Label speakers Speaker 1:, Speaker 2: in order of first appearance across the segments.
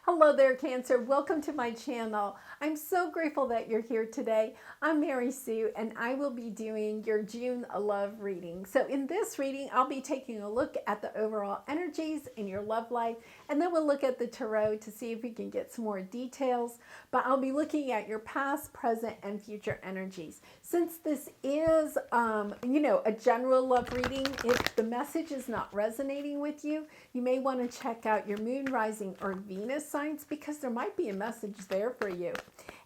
Speaker 1: Hello there, Cancer. Welcome to my channel. I'm so grateful that you're here today. I'm Mary Sue, and I will be doing your June love reading. So in this reading, I'll be taking a look at the overall energies in your love life, and then we'll look at the tarot to see if we can get some more details. But I'll be looking at your past, present, and future energies. Since this is, a general love reading, if the message is not resonating with you, you may want to check out your moon, rising, or Venus signs because there might be a message there for you.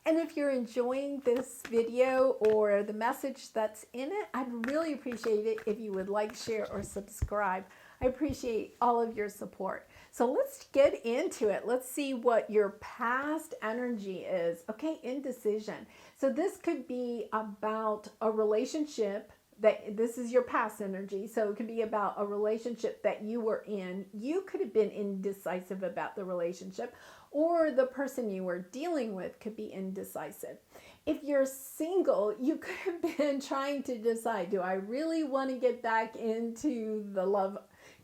Speaker 1: And if you're enjoying this video or the message that's in it, I'd really appreciate it if you would like, share, or subscribe. I appreciate all of your support. So let's get into it. Let's see what your past energy is. Okay, indecision. So this could be about a relationship. This is your past energy, so it could be about a relationship that you were in. You could have been indecisive about the relationship, or the person you were dealing with could be indecisive. If you're single, you could have been trying to decide, do I really want to get back into the love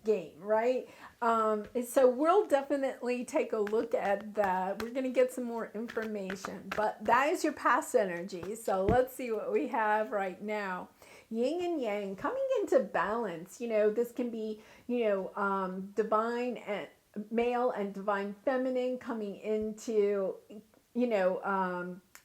Speaker 1: game, right? So we'll definitely take a look at that. We're going to get some more information, but that is your past energy. So let's see what we have right now. Yin and yang coming into balance. This can be, divine and male and divine feminine coming into,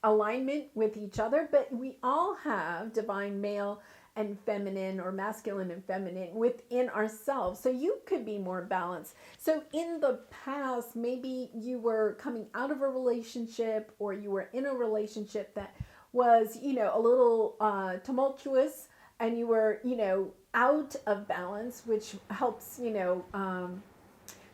Speaker 1: alignment with each other. But we all have divine male and feminine, or masculine and feminine within ourselves. So you could be more balanced. So in the past, maybe you were coming out of a relationship, or you were in a relationship that was, a little tumultuous, and you were, out of balance, which helps,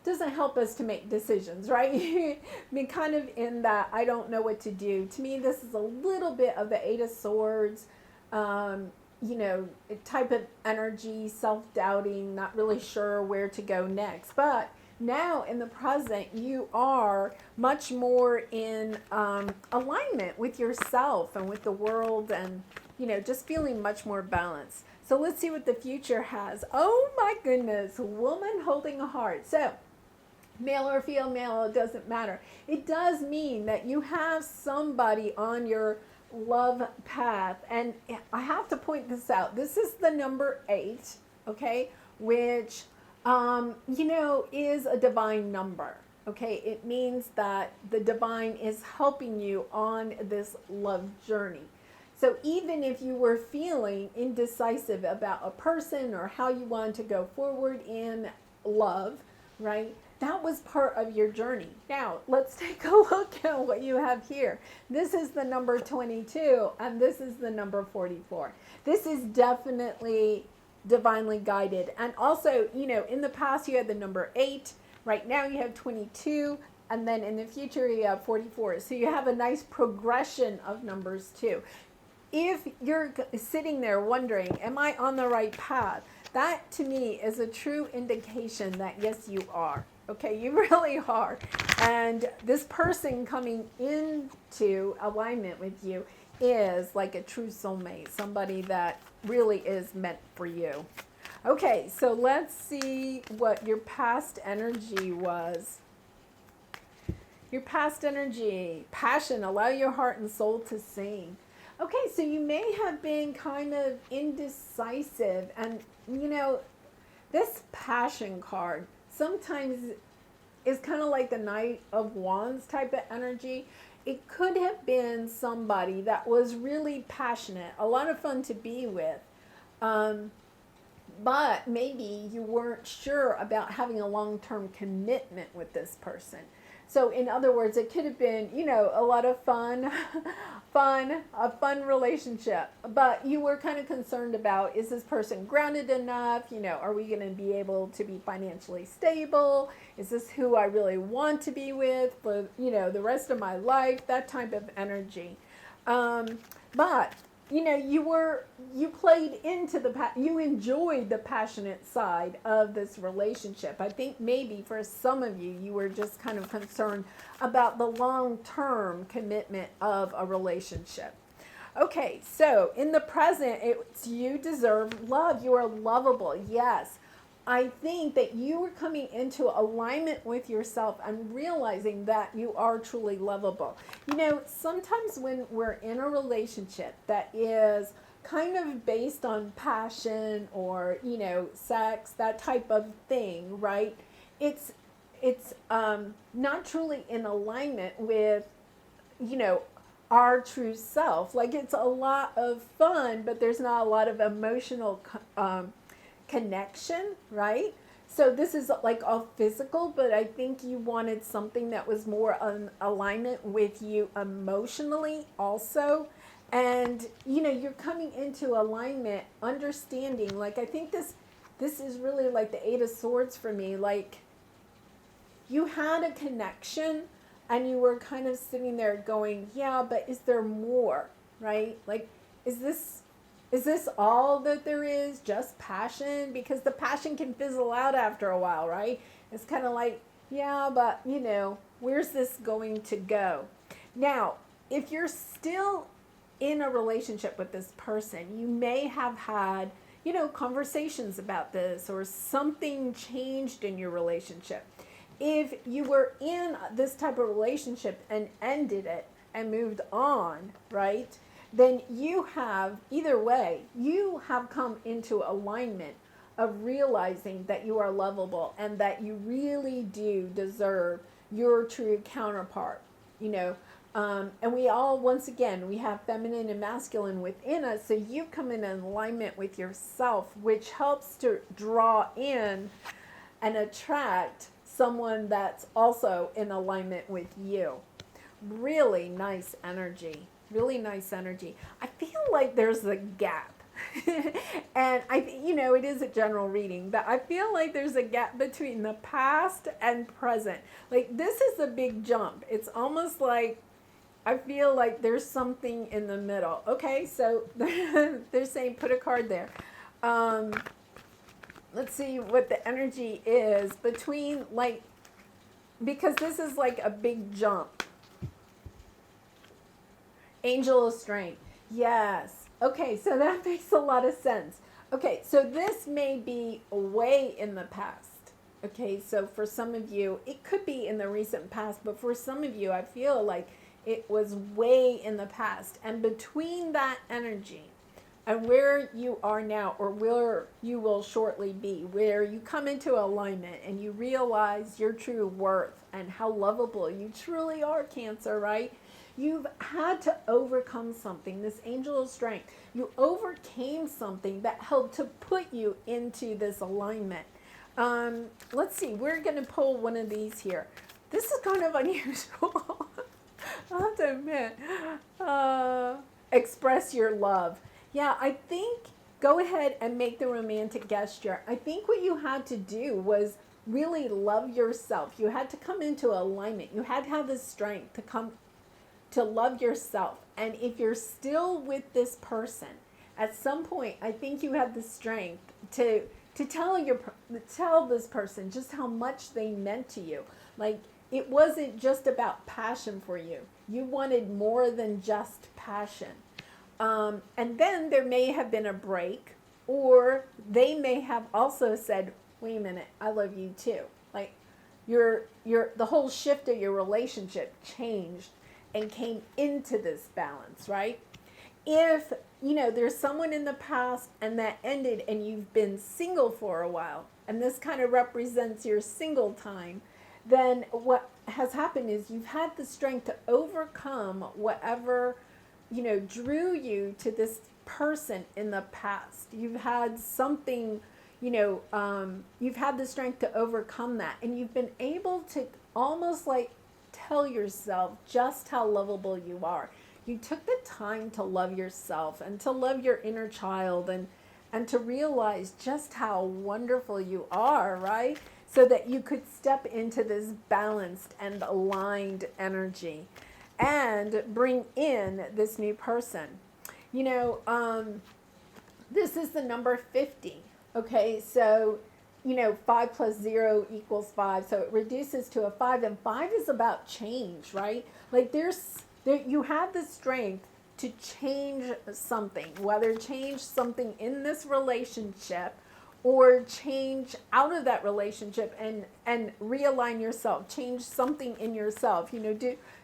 Speaker 1: doesn't help us to make decisions, right? I mean, kind of in that I don't know what to do. To me, this is a little bit of the Eight of Swords, type of energy, self-doubting, not really sure where to go next. But now in the present, you are much more in alignment with yourself and with the world, and just feeling much more balanced. So let's see what the future has. Oh my goodness, woman holding a heart. So male or female, it doesn't matter. It does mean that you have somebody on your love path. And I have to point this out. This is the number 8, okay, which, is a divine number. Okay, it means that the divine is helping you on this love journey. So even if you were feeling indecisive about a person or how you want to go forward in love, right? That was part of your journey. Now, let's take a look at what you have here. This is the number 22, and this is the number 44. This is definitely divinely guided. And also, in the past you had the number 8. Right now you have 22. And then in the future you have 44. So you have a nice progression of numbers too. If you're sitting there wondering, am I on the right path? That to me is a true indication that yes, you are. Okay, you really are. And this person coming into alignment with you is like a true soulmate, somebody that really is meant for you. Okay, so let's see what your past energy was. Your past energy, passion, allow your heart and soul to sing. Okay, so you may have been kind of indecisive, and this passion card sometimes is kind of like the Knight of Wands type of energy. It could have been somebody that was really passionate, a lot of fun to be with, but maybe you weren't sure about having a long-term commitment with this person. So in other words, it could have been, a lot of fun, a fun relationship, but you were kind of concerned about, is this person grounded enough? Are we going to be able to be financially stable? Is this who I really want to be with for, the rest of my life? That type of energy. But you played into you enjoyed the passionate side of this relationship. I think maybe for some of you, you were just kind of concerned about the long-term commitment of a relationship. Okay, so in the present, it's you deserve love. You are lovable, yes. I think that you are coming into alignment with yourself and realizing that you are truly lovable. You know, sometimes when we're in a relationship that is kind of based on passion or, you know, sex, that type of thing, right? It's not truly in alignment with, you know, our true self. Like, it's a lot of fun, but there's not a lot of emotional connection, right? So this is like all physical, but I think you wanted something that was more in alignment with you emotionally also. And, you know, you're coming into alignment, understanding, like, I think this is really like the Eight of Swords for me. Like, you had a connection and you were kind of sitting there going, yeah, but is there more, right? Like, is this all that there is? Just passion? Because the passion can fizzle out after a while, right? It's kind of like, yeah, but, you know, where's this going to go? Now, if you're still in a relationship with this person, you may have had, you know, conversations about this, or something changed in your relationship. If you were in this type of relationship and ended it and moved on, right, then you have, either way, you have come into alignment of realizing that you are lovable and that you really do deserve your true counterpart, you know. And we all, once again, we have feminine and masculine within us, so you come in alignment with yourself, which helps to draw in and attract someone that's also in alignment with you. Really nice energy. Really nice energy. I feel like there's a gap. And you know, it is a general reading, but I feel like there's a gap between the past and present. Like, this is a big jump. It's almost like, I feel like there's something in the middle. Okay, so they're saying put a card there. Let's see what the energy is between, like, because this is like a big jump. Angel of Strength. Yes. Okay, so that makes a lot of sense. Okay, so this may be way in the past. Okay, so for some of you, it could be in the recent past, but for some of you, I feel like it was way in the past. And between that energy and where you are now, or where you will shortly be, where you come into alignment and you realize your true worth and how lovable you truly are, Cancer, right? You've had to overcome something, this Angel of Strength. You overcame something that helped to put you into this alignment. Let's see, we're going to pull one of these here. This is kind of unusual. I have to admit. Express your love. Yeah, I think, go ahead and make the romantic gesture. I think what you had to do was really love yourself. You had to come into alignment. You had to have the strength to come to love yourself. And if you're still with this person, at some point, I think you had the strength to tell this person just how much they meant to you. Like, it wasn't just about passion for you. You wanted more than just passion. And then there may have been a break, or they may have also said, wait a minute, I love you too. Like, the whole shift of your relationship changed and came into this balance, right? If, you know, there's someone in the past and that ended and you've been single for a while, and this kind of represents your single time, then what has happened is you've had the strength to overcome whatever, you know, drew you to this person in the past. You've had something, you know, you've had the strength to overcome that, and you've been able to almost like tell yourself just how lovable you are. You took the time to love yourself and to love your inner child, and to realize just how wonderful you are, right? So that you could step into this balanced and aligned energy and bring in this new person. You know, this is the number 50. Okay, so, you know, 5 plus 0 equals 5. So it reduces to a 5, and 5 is about change, right? Like, you have the strength to change something, whether change something in this relationship or change out of that relationship and realign yourself, change something in yourself. You know,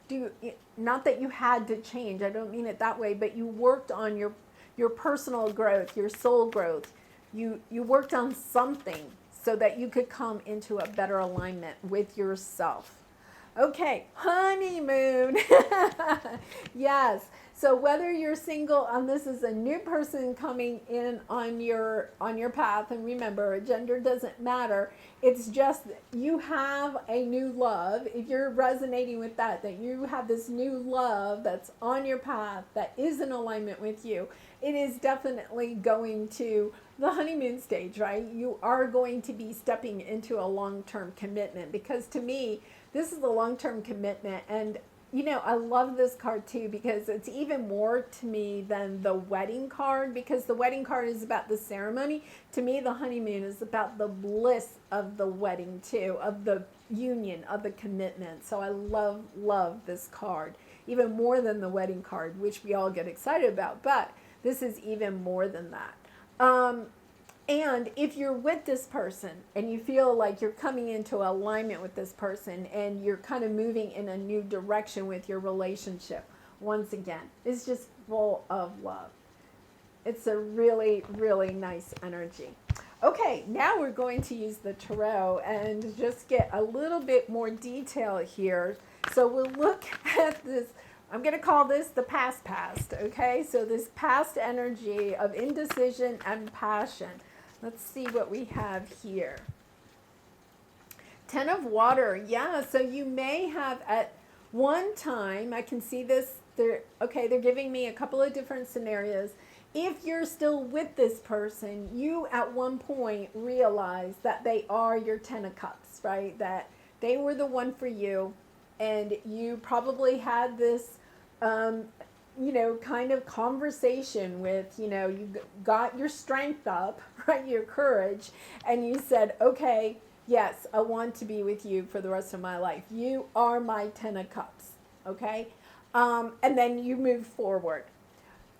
Speaker 1: do not that you had to change. I don't mean it that way, but you worked on your personal growth, your soul growth. You worked on something so that you could come into a better alignment with yourself. Okay, honeymoon. Yes. So whether you're single and this is a new person coming in on your path, and remember, gender doesn't matter. It's just you have a new love. If you're resonating with that you have this new love that's on your path that is in alignment with you, it is definitely going to the honeymoon stage, right? You are going to be stepping into a long-term commitment, because to me, this is a long-term commitment. And you know, I love this card too, because it's even more to me than the wedding card, because the wedding card is about the ceremony. To me, the honeymoon is about the bliss of the wedding too, of the union, of the commitment. So I love this card, even more than the wedding card, which we all get excited about. But this is even more than that. And if you're with this person and you feel like you're coming into alignment with this person and you're kind of moving in a new direction with your relationship, once again, it's just full of love. It's a really, really nice energy. Okay, now we're going to use the tarot and just get a little bit more detail here. So we'll look at this. I'm going to call this the past, okay? So this past energy of indecision and passion. Let's see what we have here. 10 of water. Yeah, so you may have at one time, I can see this, they're giving me a couple of different scenarios. If you're still with this person, you at one point realize that they are your 10 of cups, right? That they were the one for you, and you probably had this kind of conversation with, you got your strength up, right, your courage, and you said, okay, yes, I want to be with you for the rest of my life. You are my 10 of cups, okay? And then you move forward.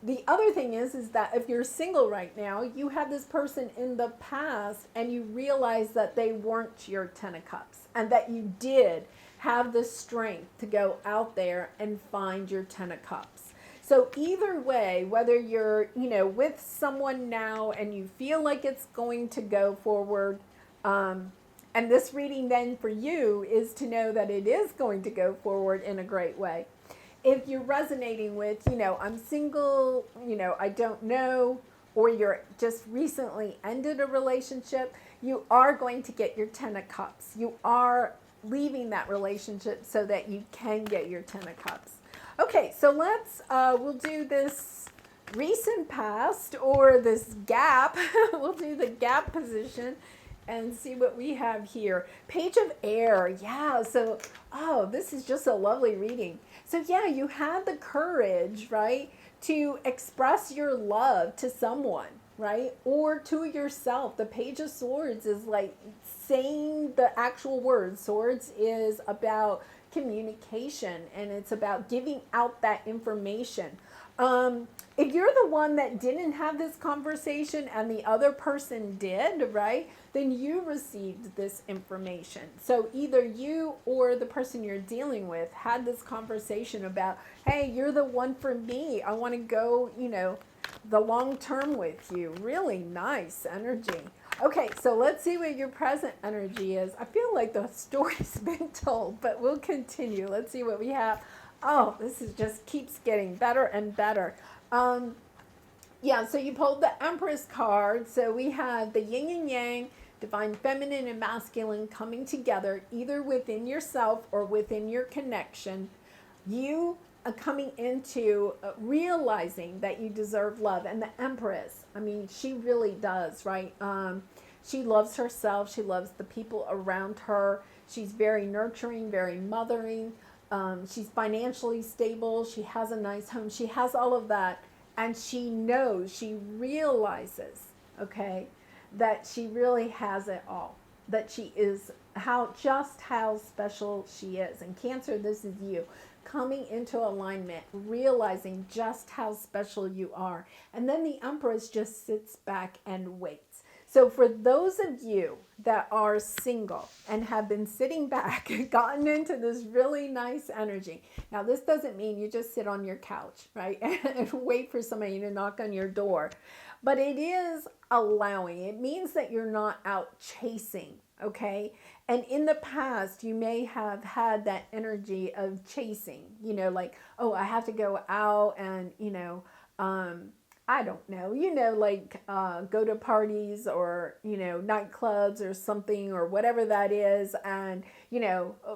Speaker 1: The other thing is that if you're single right now, you had this person in the past and you realize that they weren't your 10 of cups, and that you did have the strength to go out there and find your 10 of cups. So either way, whether you're, with someone now and you feel like it's going to go forward, and this reading then for you is to know that it is going to go forward in a great way. If you're resonating with, I'm single, I don't know, or you're just recently ended a relationship, you are going to get your 10 of cups. You are leaving that relationship so that you can get your 10 of cups. Okay, so we'll do this recent past, or this gap. We'll do the gap position and see what we have here. Page of Air. Yeah, so, this is just a lovely reading. So yeah, you had the courage, right, to express your love to someone, right, or to yourself. The Page of Swords is like saying the actual words. Swords is about communication, and it's about giving out that information. If you're the one that didn't have this conversation and the other person did, right, then you received this information. So either you or the person you're dealing with had this conversation about, hey, you're the one for me. I want to go, the long term with you. Really nice energy. Okay, so let's see what your present energy is. I feel like the story's been told, but we'll continue. Let's see what we have. Oh, this is just keeps getting better and better. So you pulled the Empress card. So we have the yin and yang, divine feminine and masculine coming together, either within yourself or within your connection. You are coming into realizing that you deserve love. And the Empress, I mean, she really does, right? She loves herself. She loves the people around her. She's very nurturing, very mothering. She's financially stable. She has a nice home. She has all of that. And she knows, she realizes, okay, that she really has it all. That she is just how special she is. And Cancer, this is you. Coming into alignment, realizing just how special you are. And then the Empress just sits back and waits. So for those of you that are single and have been sitting back and gotten into this really nice energy. Now, this doesn't mean you just sit on your couch, right? And wait for somebody to knock on your door. But it is allowing. It means that you're not out chasing, okay? And in the past, you may have had that energy of chasing, like, oh, I have to go out and, I don't know, like go to parties or, nightclubs or something or whatever that is and,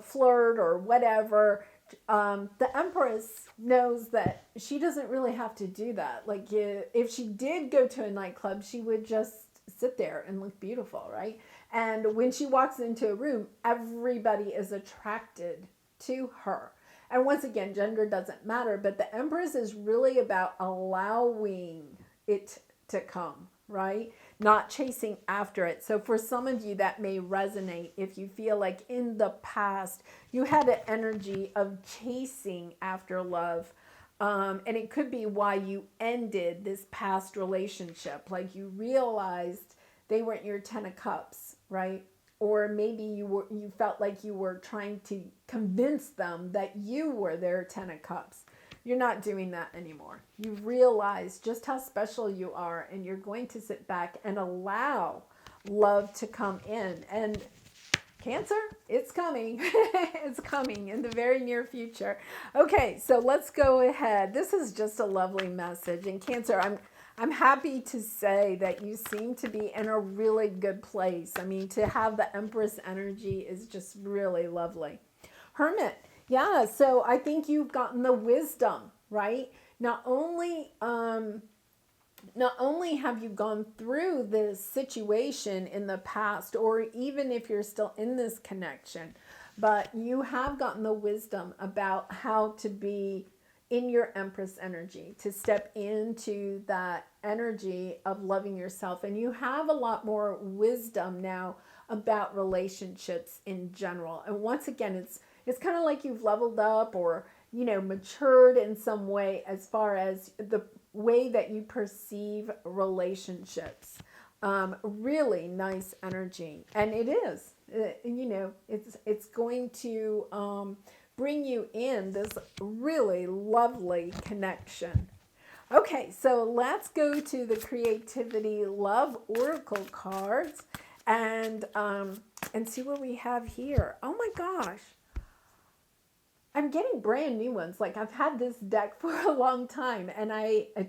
Speaker 1: flirt or whatever. The Empress knows that she doesn't really have to do that. Like if she did go to a nightclub, she would just sit there and look beautiful, right? And when she walks into a room, everybody is attracted to her. And once again, gender doesn't matter, but the Empress is really about allowing it to come, right? Not chasing after it. So for some of you, that may resonate if you feel like in the past, you had an energy of chasing after love. And it could be why you ended this past relationship. Like you realized they weren't your 10 of cups, right? Or maybe you felt like you were trying to convince them that you were their 10 of cups. You're not doing that anymore. You realize just how special you are, and you're going to sit back and allow love to come in. And Cancer, it's coming. It's coming in the very near future. Okay, so let's go ahead. This is just a lovely message. And Cancer, I'm happy to say that you seem to be in a really good place. I mean, to have the Empress energy is just really lovely. Hermit, yeah, so I think you've gotten the wisdom, right? Not only have you gone through this situation in the past, or even if you're still in this connection, but you have gotten the wisdom about how to be in your Empress energy, to step into that energy of loving yourself. And you have a lot more wisdom now about relationships in general. And once again, it's kind of like you've leveled up or, matured in some way as far as the way that you perceive relationships. Really nice energy. And it is, it's going to bring you in this really lovely connection. Okay, so let's go to the Creativity Love Oracle cards and see what we have here. Oh my gosh. I'm getting brand new ones. Like I've had this deck for a long time, and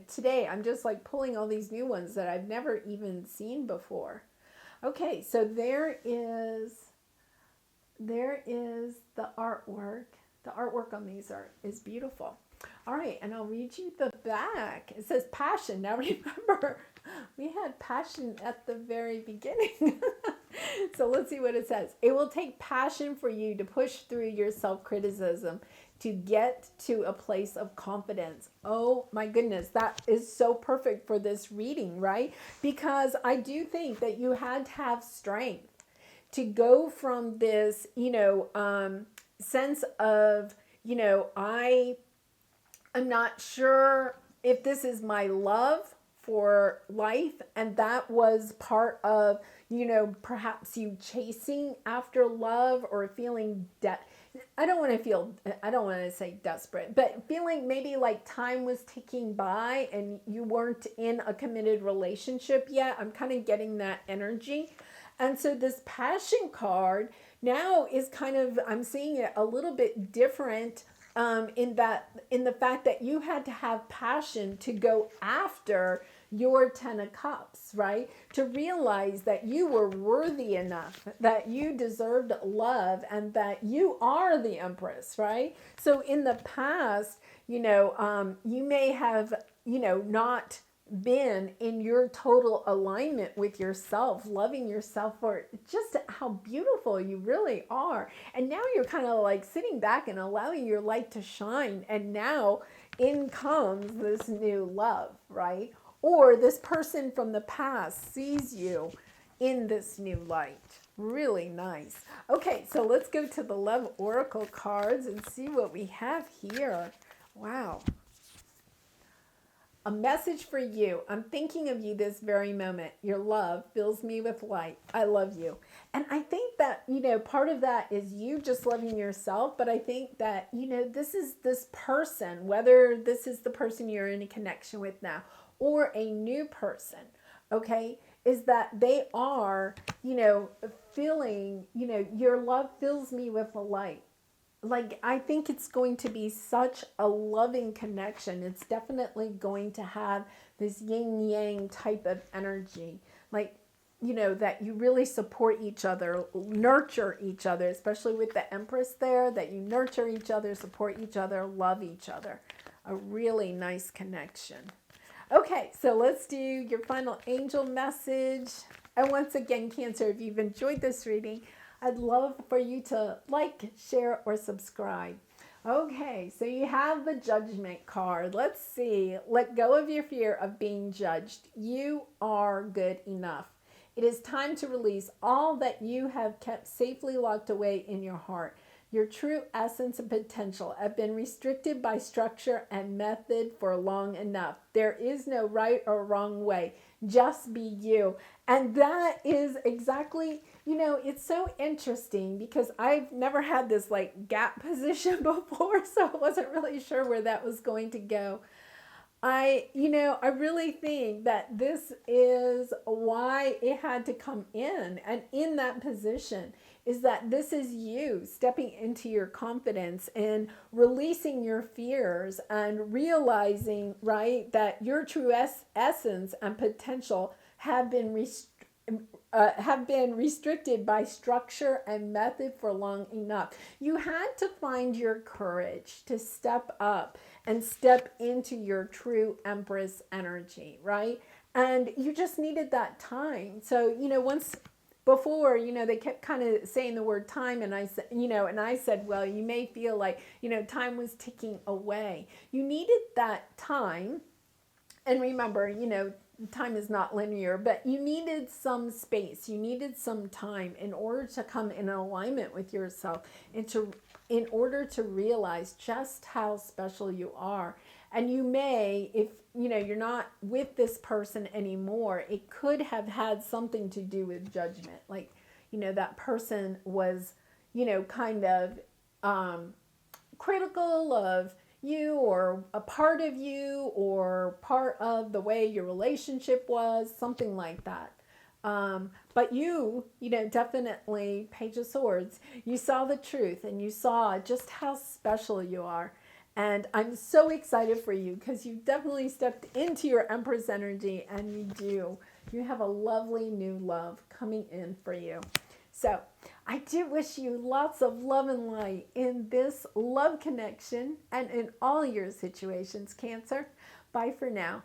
Speaker 1: today I'm just like pulling all these new ones that I've never even seen before. Okay, so there is the artwork. The artwork on these is beautiful. All right, and I'll read you the back. It says passion. Now remember, we had passion at the very beginning. So let's see what it says. It will take passion for you to push through your self-criticism to get to a place of confidence. Oh my goodness, that is so perfect for this reading, right? Because I do think that you had to have strength to go from this, sense of, I'm not sure if this is my love for life. And that was part of, perhaps you chasing after love or feeling I don't want to say desperate, but feeling maybe like time was ticking by and you weren't in a committed relationship yet. I'm kind of getting that energy. And so this passion card now is kind of, I'm seeing it a little bit different in the fact that you had to have passion to go after your 10 of cups, right? To realize that you were worthy enough, that you deserved love, and that you are the Empress, right? So in the past, you may have, not been in your total alignment with yourself, loving yourself for just how beautiful you really are. And now you're kind of like sitting back and allowing your light to shine. And now in comes this new love, right? Or this person from the past sees you in this new light. Really nice. Okay, so let's go to the Love Oracle cards and see what we have here. Wow. A message for you. I'm thinking of you this very moment. Your love fills me with light. I love you. And I think that, part of that is you just loving yourself. But I think that, this is this person, whether this is the person you're in a connection with now or a new person, okay, is that they are, feeling, your love fills me with a light. Like, I think it's going to be such a loving connection. It's definitely going to have this yin yang type of energy. Like, that you really support each other, nurture each other, especially with the Empress there, that you nurture each other, support each other, love each other. A really nice connection. Okay, so let's do your final angel message. And once again, Cancer, if you've enjoyed this reading, I'd love for you to like, share, or subscribe. Okay, so you have the Judgment card. Let's see. Let go of your fear of being judged. You are good enough. It is time to release all that you have kept safely locked away in your heart. Your true essence and potential have been restricted by structure and method for long enough. There is no right or wrong way. Just be you. And that is exactly, it's so interesting because I've never had this like gap position before, so I wasn't really sure where that was going to go. I really think that this is why it had to come in. And in that position is that this is you stepping into your confidence and releasing your fears and realizing, right, that your true essence and potential have been restricted by structure and method for long enough. You had to find your courage to step up and step into your true Empress energy, right? And you just needed that time. So, once before, they kept kind of saying the word time, and I said, and I said, well, you may feel like, time was ticking away. You needed that time. And remember, time is not linear, but you needed some space. You needed some time in order to come in alignment with yourself and in order to realize just how special you are. And you may, if you're not with this person anymore, it could have had something to do with judgment. Like, that person was, kind of critical of you or a part of you or part of the way your relationship was, something like that. But you definitely, Page of Swords, you saw the truth and you saw just how special you are. And I'm so excited for you because you definitely stepped into your Empress energy, and you have a lovely new love coming in for you. So I do wish you lots of love and light in this love connection and in all your situations, Cancer. Bye for now.